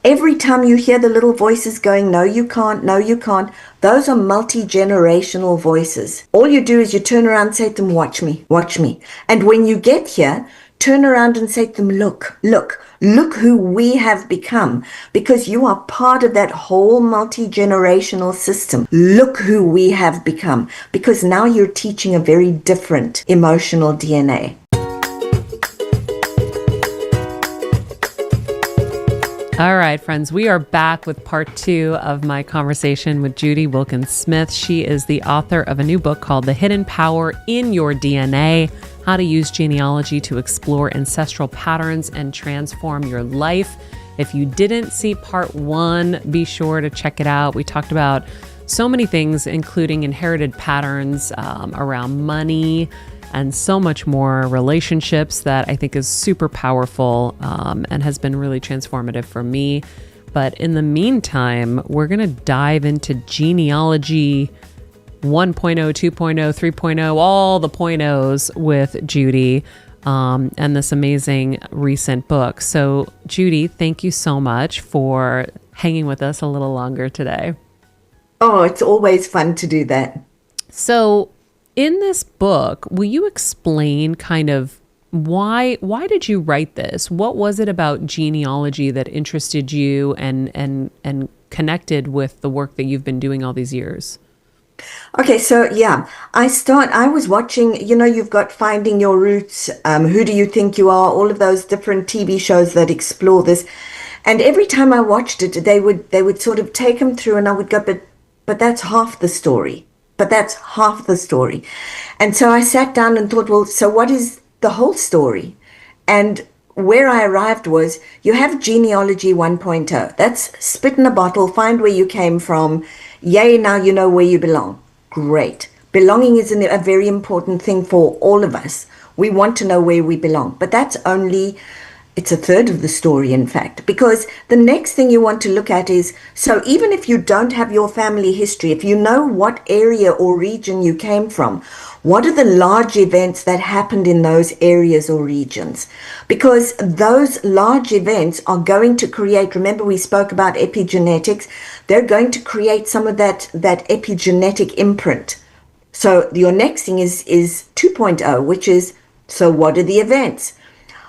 Every time you hear the little voices going, no, you can't, no, you can't, those are multi-generational voices. All you do is you turn around and say to them, watch me, watch me. And when you get here, turn around and say to them, look, look, look who we have become, because you are part of that whole multi-generational system. Look who we have become, because now you're teaching a very different emotional DNA. All right, friends, we are back with part 2 of my conversation with Judy Wilkins-Smith. She is the author of a new book called The Hidden Power in Your DNA: How to Use Genealogy to Explore Ancestral Patterns and Transform Your Life. If you didn't see part 1, be sure to check it out. We talked about so many things, including inherited patterns around money, and so much more, relationships, that I think is super powerful and has been really transformative for me. But in the meantime, we're going to dive into genealogy 1.0, 2.0, 3.0, all the point O's with Judy and this amazing recent book. So Judy, thank you so much for hanging with us a little longer today. Oh, it's always fun to do that. So in this book, will you explain kind of why did you write this? What was it about genealogy that interested you and connected with the work that you've been doing all these years? Okay, so yeah, I was watching, you've got Finding Your Roots, Who Do You Think You Are, all of those different TV shows that explore this. And every time I watched it, they would sort of take them through, and I would go, but that's half the story. But that's half the story. And so I sat down and thought, well, so what is the whole story? And where I arrived was, you have genealogy 1.0. That's spit in a bottle, find where you came from. Yay, now you know where you belong. Great. Belonging is a very important thing for all of us. We want to know where we belong. But it's a third of the story, in fact, because the next thing you want to look at is, so even if you don't have your family history, if you know what area or region you came from, what are the large events that happened in those areas or regions? Because those large events are going to create, remember we spoke about epigenetics, they're going to create some of that epigenetic imprint. So your next thing is 2.0, which is, so what are the events?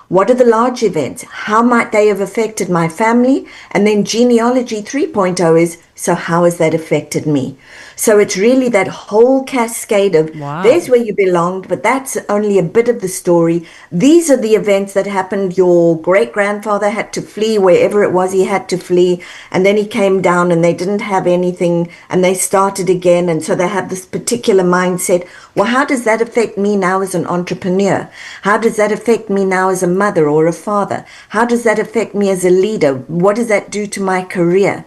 What are the large events? How might they have affected my family? And then genealogy 3.0 is, so how has that affected me? So it's really that whole cascade of, wow, there's where you belonged, but that's only a bit of the story. These are the events that happened. Your great-grandfather had to flee wherever it was he had to flee, and then he came down and they didn't have anything, and they started again, and so they have this particular mindset. Well, how does that affect me now as an entrepreneur? How does that affect me now as a mother or a father? How does that affect me as a leader? What does that do to my career?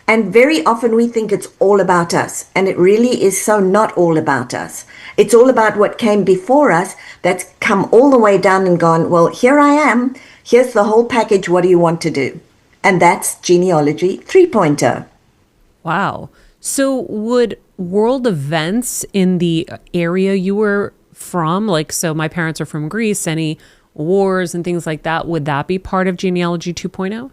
And very often we think it's all about us, and it really is so not all about us. It's all about what came before us that's come all the way down and gone, well, here I am, here's the whole package, what do you want to do? And that's genealogy 3.0. Wow. So would world events in the area you were from, like, so my parents are from Greece, any wars and things like that, would that be part of genealogy 2.0?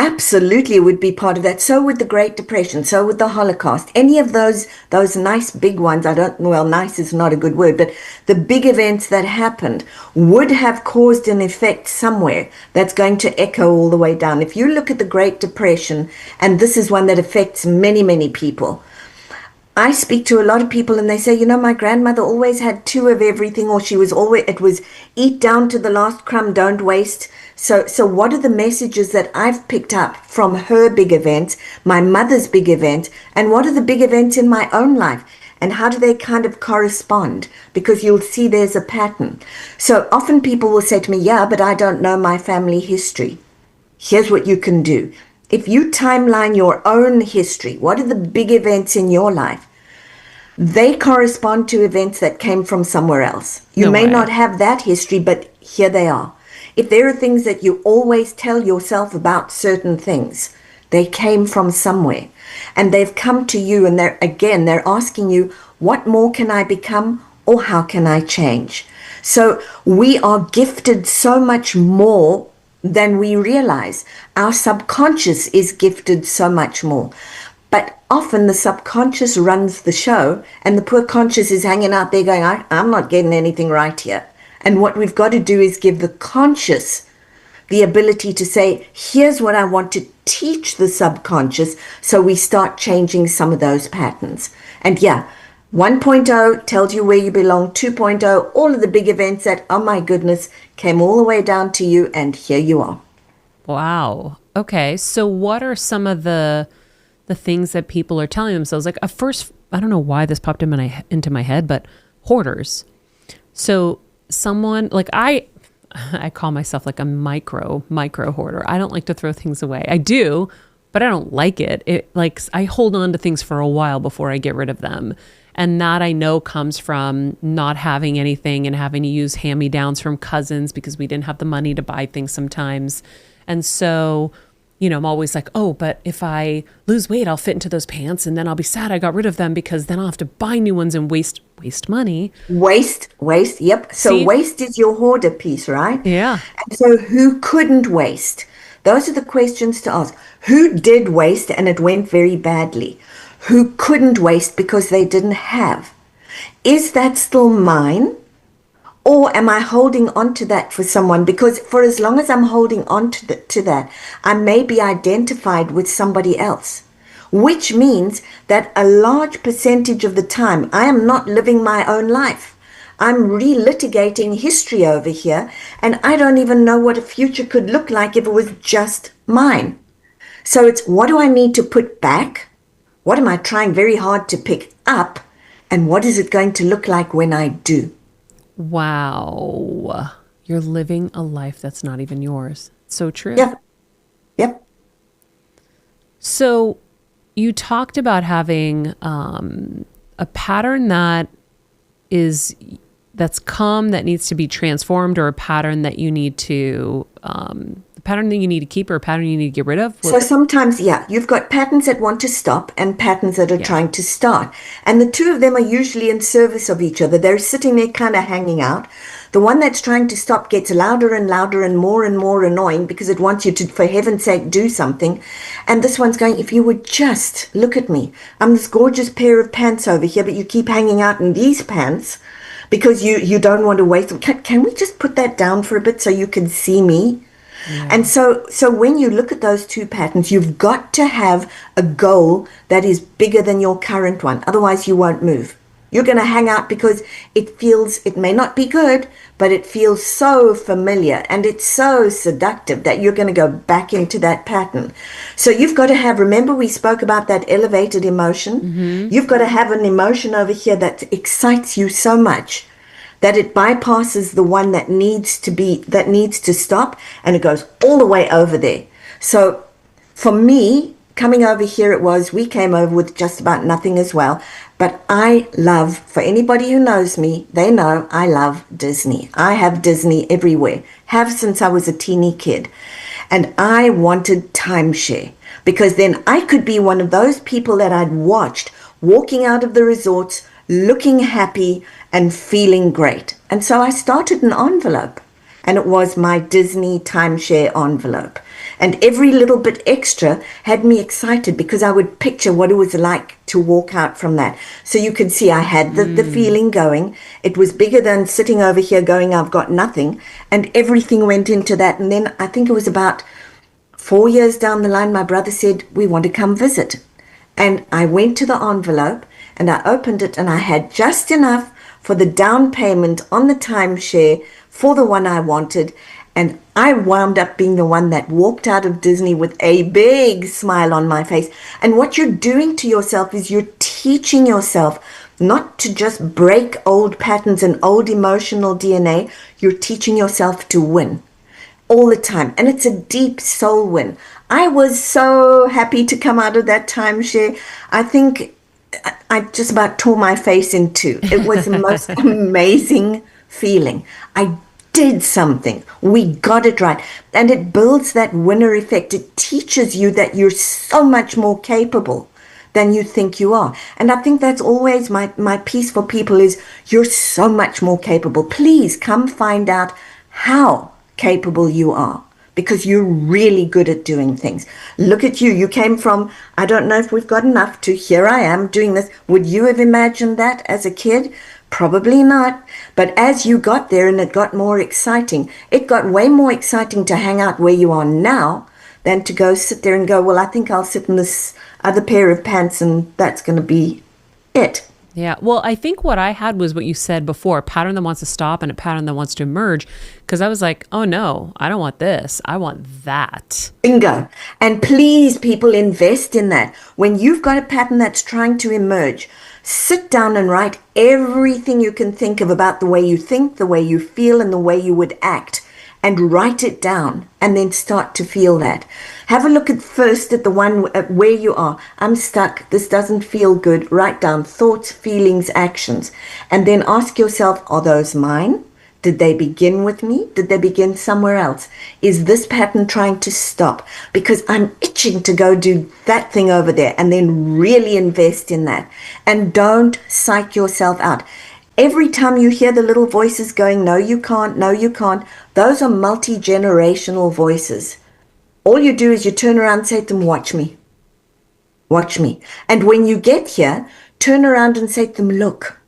Absolutely, it would be part of that. So with the Great Depression, so with the Holocaust, any of those nice big ones, nice is not a good word, but the big events that happened would have caused an effect somewhere that's going to echo all the way down. If you look at the Great Depression, and this is one that affects many, many people, I speak to a lot of people and they say, my grandmother always had 2 of everything, or it was eat down to the last crumb, don't waste. So what are the messages that I've picked up from her big events, my mother's big event, and what are the big events in my own life? And how do they kind of correspond? Because you'll see there's a pattern. So often people will say to me, yeah, but I don't know my family history. Here's what you can do. If you timeline your own history, what are the big events in your life? They correspond to events that came from somewhere else. You may not have that history, but here they are. If there are things that you always tell yourself about certain things, they came from somewhere. And they've come to you, and they're asking you, what more can I become, or how can I change? So we are gifted so much more than we realize. Our subconscious is gifted so much more. But often the subconscious runs the show, and the poor conscious is hanging out there going, I'm not getting anything right here. And what we've got to do is give the conscious the ability to say, here's what I want to teach the subconscious, so we start changing some of those patterns. And yeah, 1.0 tells you where you belong. 2.0, all of the big events that, oh my goodness, came all the way down to you, and here you are. Wow. Okay. So what are some of the things that people are telling themselves? Like, at first, I don't know why this popped into my head, but hoarders. So someone like I call myself like a micro hoarder. I don't like to throw things away. I do, but I don't like it. It like I hold on to things for a while before I get rid of them. And that I know comes from not having anything and having to use hand-me-downs from cousins because we didn't have the money to buy things sometimes. And so, you know, I'm always like, oh, but if I lose weight, I'll fit into those pants, and then I'll be sad I got rid of them because then I'll have to buy new ones and waste money. Waste. Yep. So See? waste is your hoarder piece, right? Yeah. And so who couldn't waste? Those are the questions to ask. Who did waste and it went very badly? Who couldn't waste because they didn't have? Is that still mine? Or am I holding on to that for someone? Because for as long as I'm holding on to that, I may be identified with somebody else, which means that a large percentage of the time, I am not living my own life. I'm relitigating history over here, and I don't even know what a future could look like if it was just mine. So it's, what do I need to put back? What am I trying very hard to pick up? And what is it going to look like when I do? Wow. You're living a life that's not even yours. So true. Yep. So you talked about having a pattern that's come that needs to be transformed, or a pattern that you need to pattern that you need to keep, or a pattern you need to get rid of? So sometimes, you've got patterns that want to stop and patterns that are trying to start. And the two of them are usually in service of each other. They're sitting there kind of hanging out. The one that's trying to stop gets louder and louder and more annoying because it wants you to, for heaven's sake, do something. And this one's going, if you would just look at me. I'm this gorgeous pair of pants over here, but you keep hanging out in these pants because you don't want to waste them. Can we just put that down for a bit so you can see me? Yeah. And so when you look at those two patterns, you've got to have a goal that is bigger than your current one. Otherwise, you won't move. You're going to hang out because it may not be good, but it feels so familiar and it's so seductive that you're going to go back into that pattern. So you've got to have, remember we spoke about that elevated emotion? Mm-hmm. You've got to have an emotion over here that excites you so much that it bypasses the one that needs to stop, and it goes all the way over there. So for me, coming over here, we came over with just about nothing as well. But I love, for anybody who knows me, they know I love Disney. I have Disney everywhere, have since I was a teeny kid. And I wanted timeshare because then I could be one of those people that I'd watched walking out of the resorts, looking happy and feeling great. And so I started an envelope, and it was my Disney timeshare envelope. And every little bit extra had me excited because I would picture what it was like to walk out from that. So you could see I had the feeling going. It was bigger than sitting over here going, I've got nothing. And everything went into that. And then I think it was about 4 years down the line, my brother said, we want to come visit. And I went to the envelope and I opened it, and I had just enough for the down payment on the timeshare for the one I wanted. And I wound up being the one that walked out of Disney with a big smile on my face. And what you're doing to yourself is you're teaching yourself not to just break old patterns and old emotional DNA. You're teaching yourself to win all the time. And it's a deep soul win. I was so happy to come out of that timeshare. I think I just about tore my face in two. It was the most amazing feeling. I did something. We got it right. And it builds that winner effect. It teaches you that you're so much more capable than you think you are. And I think that's always my piece for people is you're so much more capable. Please come find out how capable you are, because you're really good at doing things. Look at you. You came from, I don't know if we've got enough, to here I am doing this. Would you have imagined that as a kid? Probably not. But as you got there and it got more exciting, it got way more exciting to hang out where you are now than to go sit there and go, well, I think I'll sit in this other pair of pants and that's going to be it. Yeah. Well, I think what I had was what you said before, a pattern that wants to stop and a pattern that wants to emerge. Because I was like, oh no, I don't want this. I want that. Bingo. And please, people, invest in that. When you've got a pattern that's trying to emerge, sit down and write everything you can think of about the way you think, the way you feel, and the way you would act. And write it down and then start to feel that. Have a look at first at the one where you are. I'm stuck. This doesn't feel good. Write down thoughts, feelings, actions. And then ask yourself, are those mine? Did they begin with me? Did they begin somewhere else? Is this pattern trying to stop? Because I'm itching to go do that thing over there, and then really invest in that. And don't psych yourself out. Every time you hear the little voices going, no, you can't, no, you can't, those are multi-generational voices. All you do is you turn around and say to them, watch me. Watch me. And when you get here, turn around and say to them, look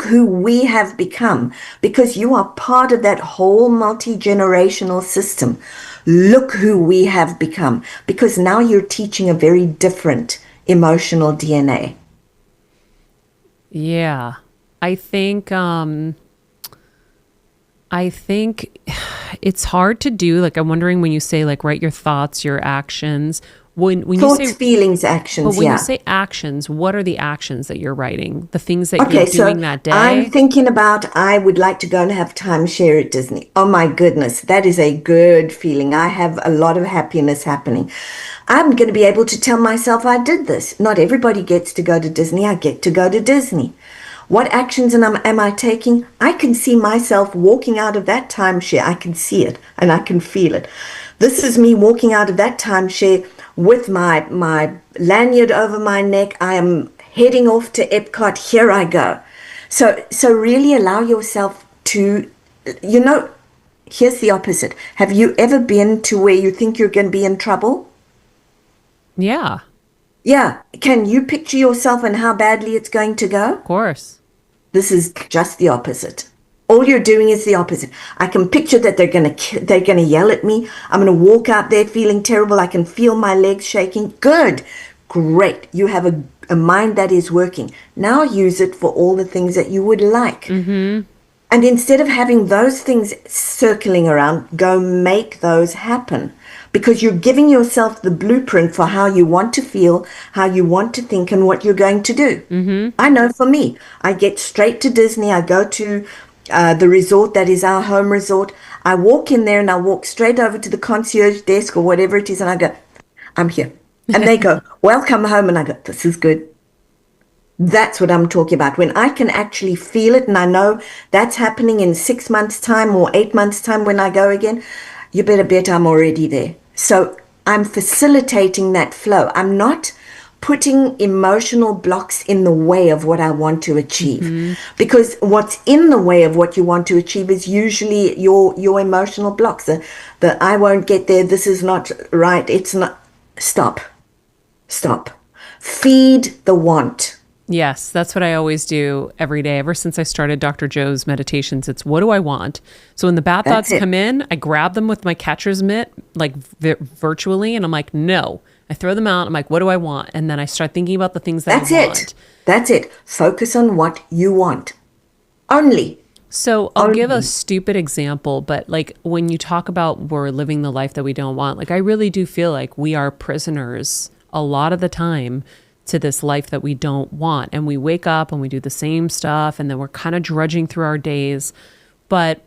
who we have become, because you are part of that whole multi-generational system. Look who we have become, because now you're teaching a very different emotional DNA. Yeah. I think it's hard to do. Like, I'm wondering when you say, like, write your thoughts, your actions. When Thoughts, you say feelings, actions, but when you say actions, what are the actions that you're writing? The things that Okay, you're so doing that day? I'm thinking about, I would like to go and have timeshare at Disney. Oh my goodness, that is a good feeling. I have a lot of happiness happening. I'm going to be able to tell myself I did this. Not everybody gets to go to Disney. I get to go to Disney. What actions am I taking? I can see myself walking out of that timeshare. I can see it and I can feel it. This is me walking out of that timeshare with my lanyard over my neck. I am heading off to Epcot. Here I go. So really allow yourself to, here's the opposite. Have you ever been to where you think you're going to be in trouble? Yeah. Yeah. Can you picture yourself and how badly it's going to go? Of course. This is just the opposite. All you're doing is the opposite. I can picture that they're gonna yell at me. I'm gonna walk out there feeling terrible. I can feel my legs shaking. Good, great. You have a mind that is working. Now use it for all the things that you would like. Mm-hmm. And instead of having those things circling around, go make those happen. Because you're giving yourself the blueprint for how you want to feel, how you want to think, and what you're going to do. Mm-hmm. I know for me, I get straight to Disney. I go to the resort that is our home resort. I walk in there and I walk straight over to the concierge desk or whatever it is, and I go, I'm here. And they go, welcome home. And I go, this is good. That's what I'm talking about. When I can actually feel it and I know that's happening in 6 months' time or 8 months' time when I go again, you better bet I'm already there. So I'm facilitating that flow. I'm not putting emotional blocks in the way of what I want to achieve. Mm-hmm. Because what's in the way of what you want to achieve is usually your emotional blocks. The I won't get there, this is not right, it's not. Stop. Feed the want. Yes, that's what I always do every day. Ever since I started Dr. Joe's meditations, it's what do I want? So when the bad thoughts come in, I grab them with my catcher's mitt, like virtually, and I'm like, no. I throw them out. I'm like, what do I want? And then I start thinking about the things that I want. That's it. Focus on what you want. Only. So I'll give a stupid example, but like when you talk about we're living the life that we don't want, like I really do feel like we are prisoners a lot of the time to this life that we don't want. And we wake up and we do the same stuff and then we're kind of drudging through our days. But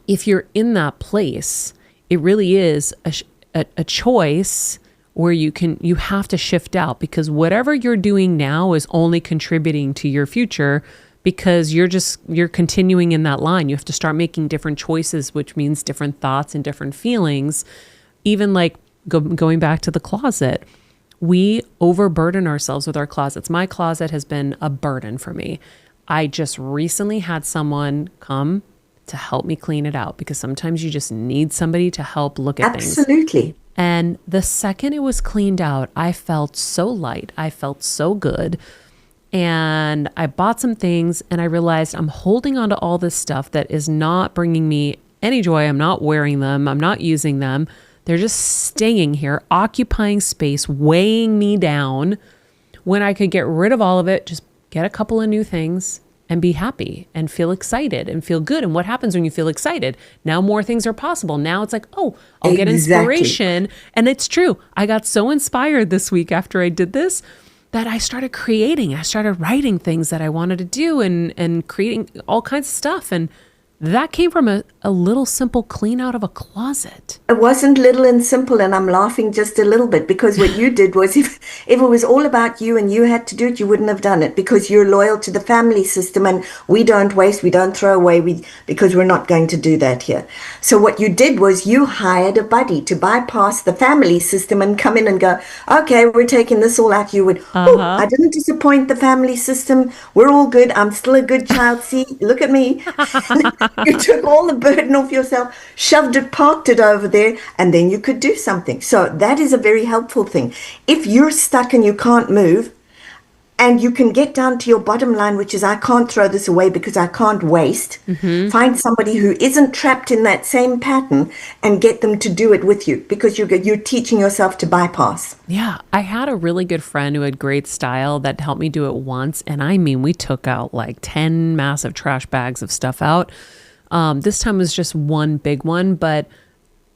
if you're in that place, it really is a choice where you have to shift out, because whatever you're doing now is only contributing to your future, because you're continuing in that line. You have to start making different choices, which means different thoughts and different feelings. Even like going back to the closet, we overburden ourselves with our closets. My closet has been a burden for me. I just recently had someone come to help me clean it out, because sometimes you just need somebody to help look at things. Absolutely. And the second it was cleaned out, I felt so light. I felt so good. And I bought some things and I realized I'm holding on to all this stuff that is not bringing me any joy. I'm not wearing them. I'm not using them. They're just staying here, occupying space, weighing me down, when I could get rid of all of it, just get a couple of new things and be happy and feel excited and feel good. And what happens when you feel excited? Now more things are possible. Now it's like, oh, I'll get inspiration. And it's true. I got so inspired this week after I did this that I started creating. I started writing things that I wanted to do and creating all kinds of stuff. And that came from a little simple clean out of a closet. It wasn't little and simple, and I'm laughing just a little bit because what you did was, if it was all about you and you had to do it, you wouldn't have done it, because you're loyal to the family system, and we don't waste, we don't throw away, because we're not going to do that here. So what you did was you hired a buddy to bypass the family system and come in and go, okay, we're taking this all out. You would, oh, I didn't disappoint the family system. We're all good. I'm still a good child. See, look at me. You took all the burden off yourself, shoved it, parked it over there, and then you could do something. So that is a very helpful thing. If you're stuck and you can't move, and you can get down to your bottom line, which is, I can't throw this away because I can't waste. Find somebody who isn't trapped in that same pattern and get them to do it with you, because you're teaching yourself to bypass. Yeah. I had a really good friend who had great style that helped me do it once. And I mean, we took out like 10 massive trash bags of stuff out. This time was just one big one, but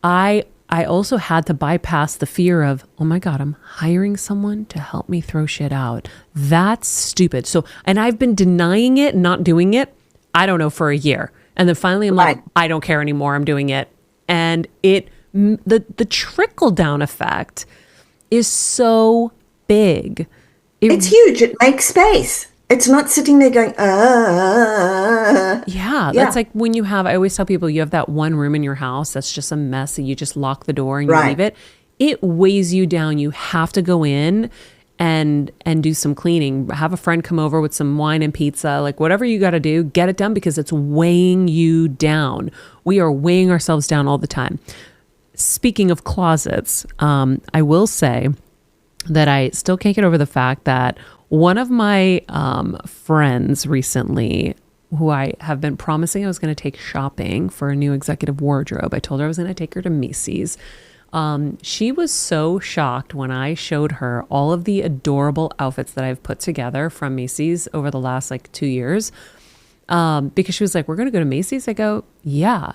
I also had to bypass the fear of, oh my God, I'm hiring someone to help me throw shit out. That's stupid. So, and I've been denying it, not doing it, I don't know, for a year. And then finally I'm like, I don't care anymore. I'm doing it. And the trickle down effect is so big. It's huge. It makes space. It's not sitting there going, Yeah, that's like when you have, I always tell people, you have that one room in your house that's just a mess and you just lock the door and you leave it. It weighs you down. You have to go in and do some cleaning. Have a friend come over with some wine and pizza, like whatever you got to do, get it done, because it's weighing you down. We are weighing ourselves down all the time. Speaking of closets, I will say that I still can't get over the fact that one of my friends recently, who I have been promising I was going to take shopping for a new executive wardrobe. I told her I was going to take her to Macy's. She was so shocked when I showed her all of the adorable outfits that I've put together from Macy's over the last like 2 years. Because she was like, we're going to go to Macy's. I go, yeah,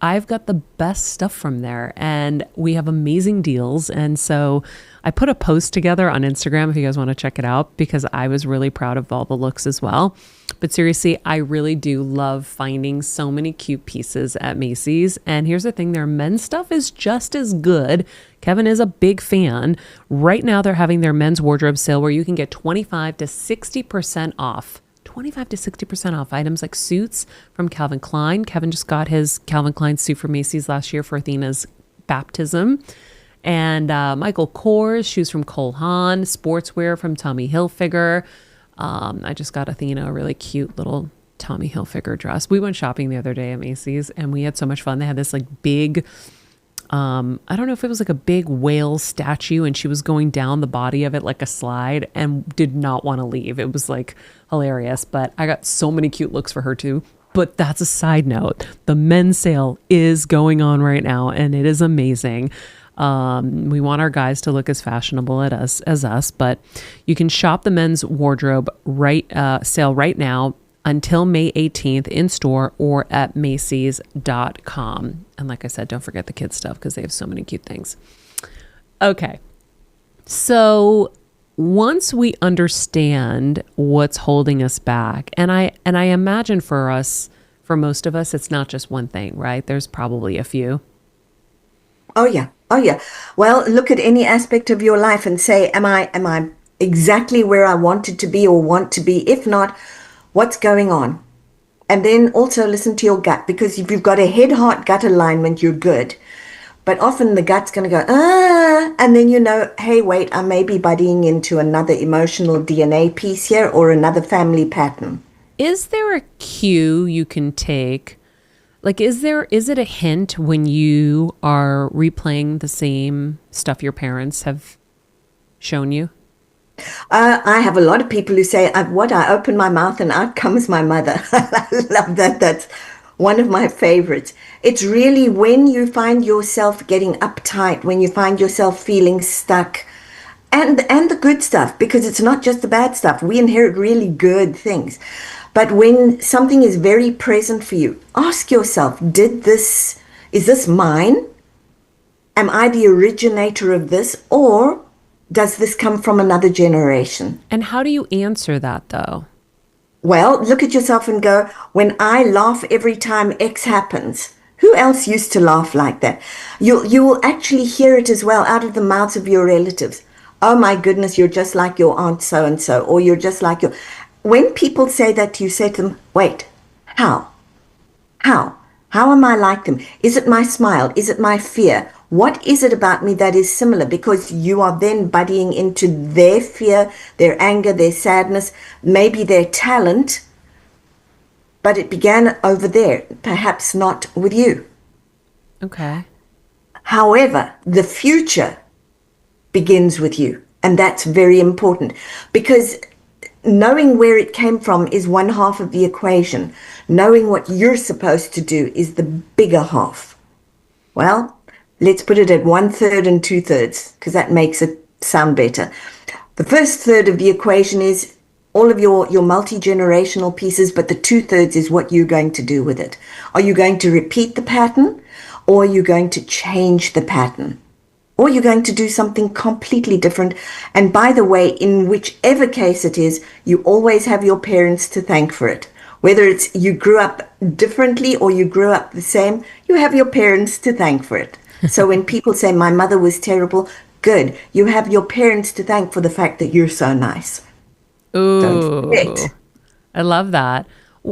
I've got the best stuff from there and we have amazing deals. And so I put a post together on Instagram if you guys want to check it out, because I was really proud of all the looks as well. But seriously, I really do love finding so many cute pieces at Macy's. And here's the thing, their men's stuff is just as good. Kevin is a big fan. Right now, they're having their men's wardrobe sale where you can get 25 to 60% off. 25 to 60% off items like suits from Calvin Klein. Kevin just got his Calvin Klein suit for Macy's last year for Athena's baptism. And Michael Kors, shoes from Cole Haan, sportswear from Tommy Hilfiger. I just got Athena a really cute little Tommy Hilfiger dress. We went shopping the other day at Macy's and we had so much fun. They had this like big, I don't know if it was like a big whale statue, and she was going down the body of it like a slide and did not want to leave. It was like hilarious, but I got so many cute looks for her too. But that's a side note. The men's sale is going on right now and it is amazing. We want our guys to look as fashionable as us, but you can shop the men's wardrobe sale right now until May 18th in store or at Macy's.com. And like I said, don't forget the kids stuff because they have so many cute things. Okay. So once we understand what's holding us back, and I imagine for most of us, it's not just one thing, right? There's probably a few. Oh yeah. Well, look at any aspect of your life and say, am I exactly where I wanted to be or want to be? If not, what's going on? And then also listen to your gut, because if you've got a head, heart, gut alignment, you're good. But often the gut's going to go, and then you know, hey, wait, I may be buddying into another emotional DNA piece here or another family pattern. Is there a cue you can take Like, is it a hint when you are replaying the same stuff your parents have shown you? I have a lot of people who say, I open my mouth and out comes my mother. I love that. That's one of my favorites. It's really when you find yourself getting uptight, when you find yourself feeling stuck, and the good stuff, because it's not just the bad stuff. We inherit really good things. But when something is very present for you, ask yourself, is this mine? Am I the originator of this, or does this come from another generation? And how do you answer that though? Well, look at yourself and go, when I laugh every time X happens, who else used to laugh like that? You will actually hear it as well out of the mouths of your relatives. Oh my goodness, you're just like your aunt so-and-so, or you're just like your... When people say that to you, say to them, wait, how? How? How am I like them? Is it my smile? Is it my fear? What is it about me that is similar? Because you are then buddying into their fear, their anger, their sadness, maybe their talent, but it began over there, perhaps not with you. Okay. However, the future begins with you, and that's very important, because knowing where it came from is one half of the equation. Knowing what you're supposed to do is the bigger half. Well, let's put it at 1/3 and 2/3, because that makes it sound better. The first third of the equation is all of your multi-generational pieces, but the 2/3 is what you're going to do with it. Are you going to repeat the pattern, or are you going to change the pattern? Or you're going to do something completely different. And by the way, in whichever case it is, you always have your parents to thank for it. Whether it's you grew up differently or you grew up the same, you have your parents to thank for it. So when people say, my mother was terrible, good. You have your parents to thank for the fact that you're so nice. Ooh, Don't forget. I love that.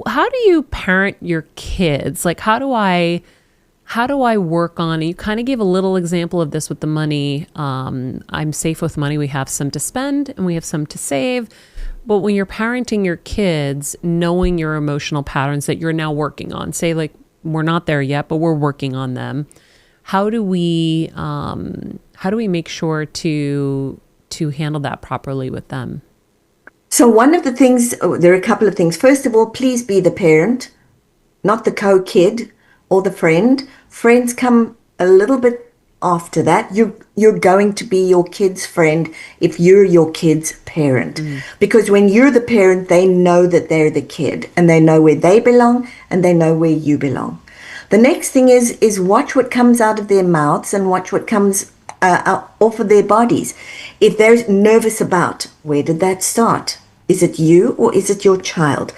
How do you parent your kids? Like, how do I work on, you kind of gave a little example of this with the money. I'm safe with money. We have some to spend and we have some to save. But when you're parenting your kids, knowing your emotional patterns that you're now working on, say like, we're not there yet, but we're working on them. How do we make sure to handle that properly with them? So one of the things, there are a couple of things. First of all, please be the parent, not the co-kid or the friend. Friends come a little bit after that. You're going to be your kid's friend if you're your kid's parent. Because when you're the parent, they know that they're the kid, and they know where they belong, and they know where you belong. The next thing is watch what comes out of their mouths and watch what comes off of their bodies. If they're nervous about, where did that start? Is it you or is it your child?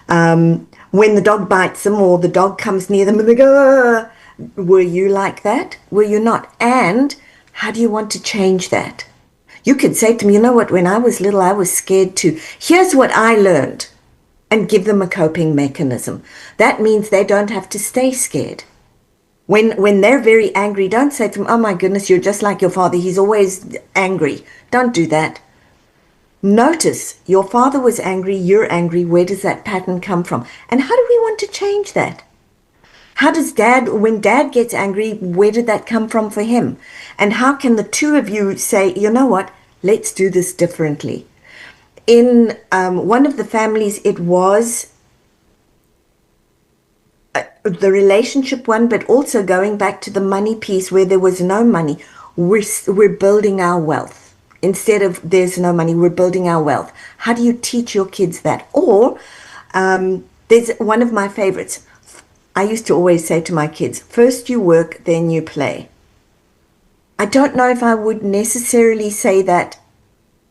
When the dog bites them or the dog comes near them and they go, were you like that? Were you not? And how do you want to change that? You could say to me, you know what, when I was little, I was scared too. Here's what I learned, and give them a coping mechanism. That means they don't have to stay scared. When they're very angry, don't say to them, oh my goodness, you're just like your father. He's always angry. Don't do that. Notice your father was angry, you're angry. Where does that pattern come from? And how do we want to change that? How does when dad gets angry, where did that come from for him? And how can the two of you say, you know what, let's do this differently? In one of the families, it was the relationship one, but also going back to the money piece where there was no money. We're building our wealth. Instead of there's no money, we're building our wealth. How do you teach your kids that? Or there's one of my favorites. I used to always say to my kids, first you work, then you play. I don't know if I would necessarily say that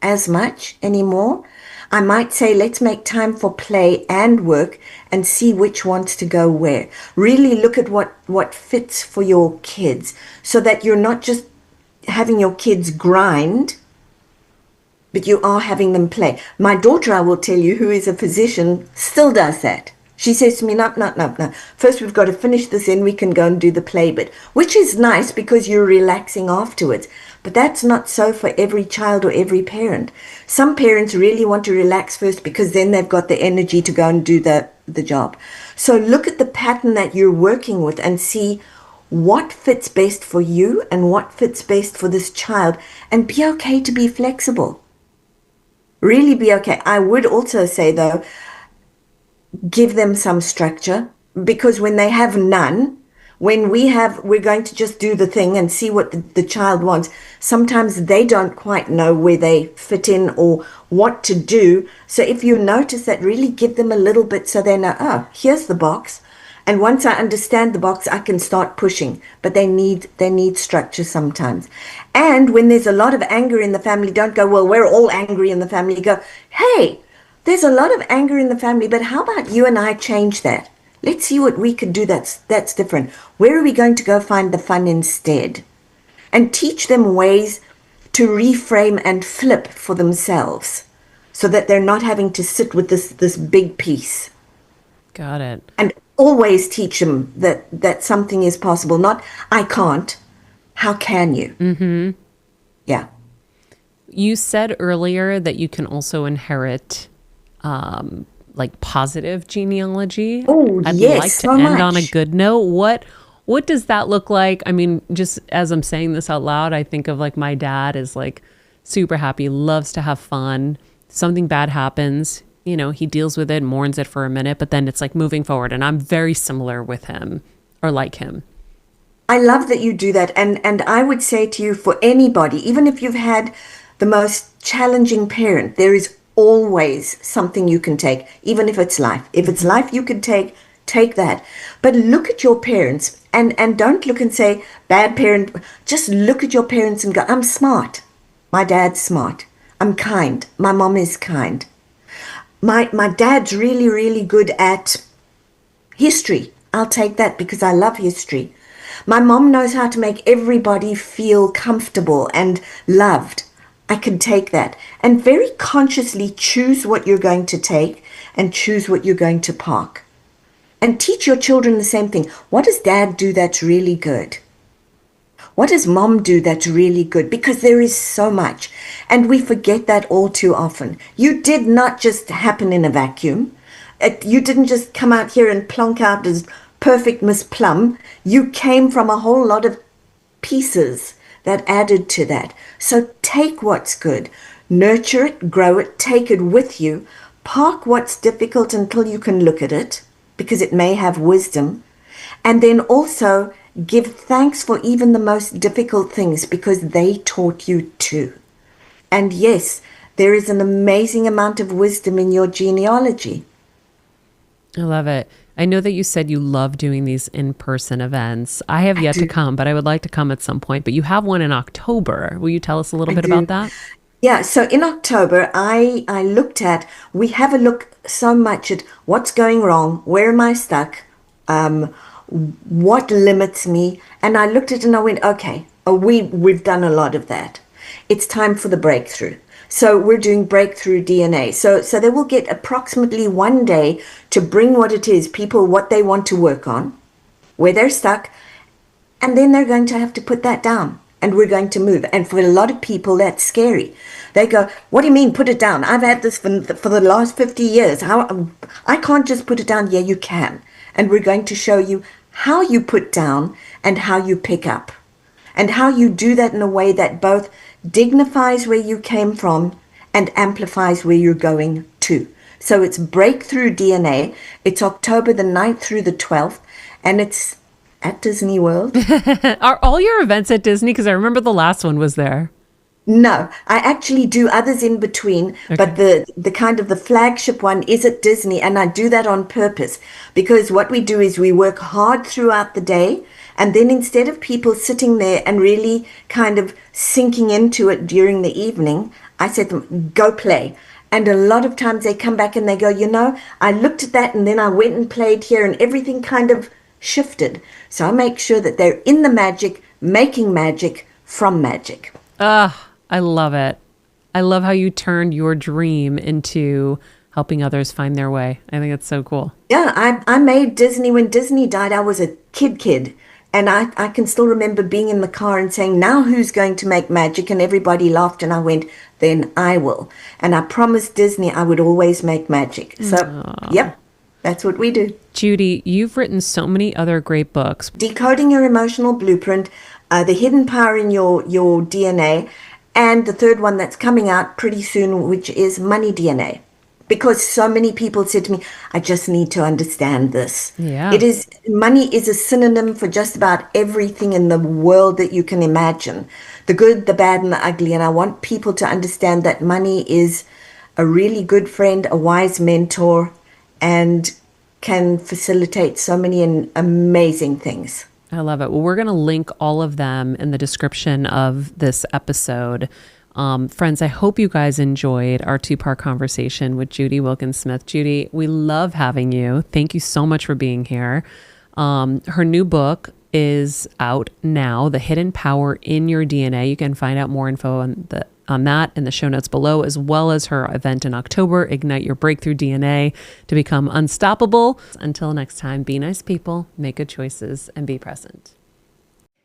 as much anymore. I might say, let's make time for play and work and see which wants to go where. Really look at what fits for your kids so that you're not just having your kids grind, but you are having them play. My daughter, I will tell you, who is a physician, still does that. She says to me, no. First, we've got to finish this, then we can go and do the play bit, which is nice because you're relaxing afterwards. But that's not so for every child or every parent. Some parents really want to relax first because then they've got the energy to go and do the job. So look at the pattern that you're working with and see what fits best for you and what fits best for this child, and be okay to be flexible. Really be okay. I would also say, though, give them some structure, because when they have none, when we're going to just do the thing and see what the child wants, sometimes they don't quite know where they fit in or what to do. So if you notice that, really give them a little bit so they know, oh, here's the box. And once I understand the box, I can start pushing. But they need structure sometimes. And when there's a lot of anger in the family, don't go, well, we're all angry in the family. Go, hey, there's a lot of anger in the family, but how about you and I change that? Let's see what we could do that's different. Where are we going to go find the fun instead? And teach them ways to reframe and flip for themselves so that they're not having to sit with this big piece. Got it. And always teach them that something is possible. Not, I can't. How can you? Mm-hmm. Yeah. You said earlier that you can also inherit like positive genealogy. Oh, I'd yes, like to so end on a much. good note. What does that look like? I mean, just as I'm saying this out loud, I think of like my dad is like super happy, loves to have fun. Something bad happens, you know, he deals with it, mourns it for a minute, but then it's like moving forward. And I'm very similar with him, or like him. I love that you do that. And I would say to you, for anybody, even if you've had the most challenging parent, there is always something you can take, even if it's life. If it's life you can take that. But look at your parents and don't look and say, bad parent. Just look at your parents and go, I'm smart. My dad's smart. I'm kind. My mom is kind. My dad's really, really good at history. I'll take that because I love history. My mom knows how to make everybody feel comfortable and loved. I can take that. And very consciously choose what you're going to take and choose what you're going to park. And teach your children the same thing. What does dad do that's really good? What does mom do that's really good? Because there is so much. And we forget that all too often. You did not just happen in a vacuum. You didn't just come out here and plonk out as perfect Miss Plum. You came from a whole lot of pieces that added to that. So take what's good, nurture it, grow it, take it with you, park what's difficult until you can look at it, because it may have wisdom, and then also give thanks for even the most difficult things, because they taught you too. And yes, there is an amazing amount of wisdom in your genealogy. I love it. I know that you said you love doing these in-person events. I have yet to come, but I would like to come at some point. But you have one in October. Will you tell us a little bit about that? Yeah, so in October, I we have a look so much at what's going wrong, where am I stuck, what limits me, and I looked at it and I went, okay, we've done a lot of that. It's time for the breakthrough. So we're doing breakthrough DNA. So they will get approximately 1 day to bring what it is, people, what they want to work on, where they're stuck, and then they're going to have to put that down, and we're going to move. And for a lot of people, that's scary. They go, what do you mean, put it down? I've had this for the last 50 years. I can't just put it down. Yeah, you can. And we're going to show you how you put down and how you pick up, and how you do that in a way that both dignifies where you came from and amplifies where you're going to. So it's Breakthrough DNA. It's October the 9th through the 12th, and it's at Disney World. Are all your events at Disney? Because I remember the last one was there. No, I actually do others in between, Okay. but the kind of the flagship one is at Disney, and I do that on purpose, because what we do is we work hard throughout the day, and then instead of people sitting there and really kind of sinking into it during the evening, I said to them, go play. And a lot of times they come back and they go, I looked at that and then I went and played here, and everything kind of shifted. So I make sure that they're in the magic, making magic from magic. I love it. I love how you turned your dream into helping others find their way. I think it's so cool. Yeah, I made Disney when Disney died. I was a kid. And I can still remember being in the car and saying, now who's going to make magic? And everybody laughed, and I went, then I will. And I promised Disney I would always make magic. So, yep, that's what we do. Judy, you've written so many other great books. Decoding Your Emotional Blueprint, The Hidden Power in Your DNA, and the third one that's coming out pretty soon, which is Money DNA. Because so many people said to me, I just need to understand this. Yeah. Money is a synonym for just about everything in the world that you can imagine. The good, the bad, and the ugly. And I want people to understand that money is a really good friend, a wise mentor, and can facilitate so many amazing things. I love it. Well, we're going to link all of them in the description of this episode. Friends, I hope you guys enjoyed our 2-part conversation with Judy Wilkins-Smith. Judy, we love having you. Thank you so much for being here. Her new book is out now, The Hidden Power in Your DNA. You can find out more info on that in the show notes below, as well as her event in October, Ignite Your Breakthrough DNA to Become Unstoppable. Until next time, be nice people, make good choices, and be present.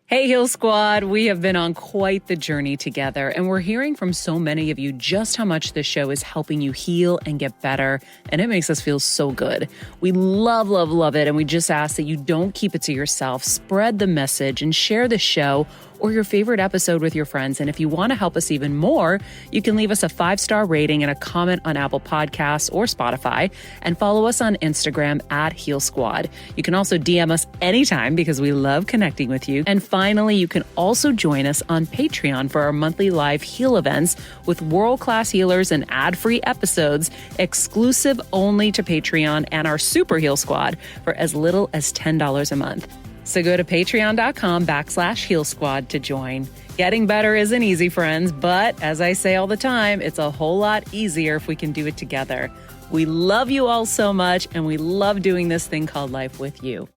Hey, Heal Squad, we have been on quite the journey together, and we're hearing from so many of you just how much this show is helping you heal and get better, and it makes us feel so good. We love, love, love it, and we just ask that you don't keep it to yourself. Spread the message and share the show or your favorite episode with your friends. And if you want to help us even more, you can leave us a 5-star rating and a comment on Apple Podcasts or Spotify, and follow us on Instagram at Heal Squad. You can also DM us anytime because we love connecting with you. And finally, you can also join us on Patreon for our monthly live heal events with world-class healers and ad-free episodes exclusive only to Patreon and our Super Heal Squad for as little as $10 a month. So go to patreon.com/Heal Squad to join. Getting better isn't easy, friends, but as I say all the time, it's a whole lot easier if we can do it together. We love you all so much, and we love doing this thing called life with you.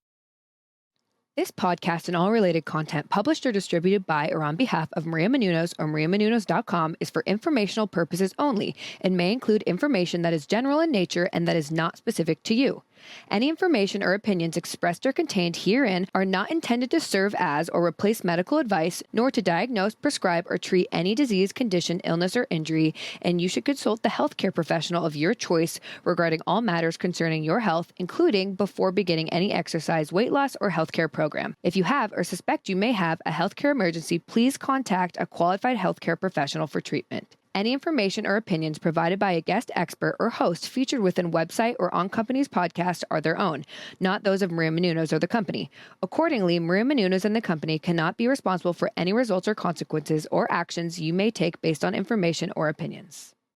This podcast and all related content published or distributed by or on behalf of Maria Menounos or MariaMenounos.com is for informational purposes only and may include information that is general in nature and that is not specific to you. Any information or opinions expressed or contained herein are not intended to serve as or replace medical advice, nor to diagnose, prescribe, or treat any disease, condition, illness, or injury, and you should consult the healthcare professional of your choice regarding all matters concerning your health, including before beginning any exercise, weight loss, or healthcare program. If you have or suspect you may have a healthcare emergency, please contact a qualified healthcare professional for treatment. Any information or opinions provided by a guest expert or host featured within website or on company's podcast are their own, not those of Maria Menounos or the company. Accordingly, Maria Menounos and the company cannot be responsible for any results or consequences or actions you may take based on information or opinions.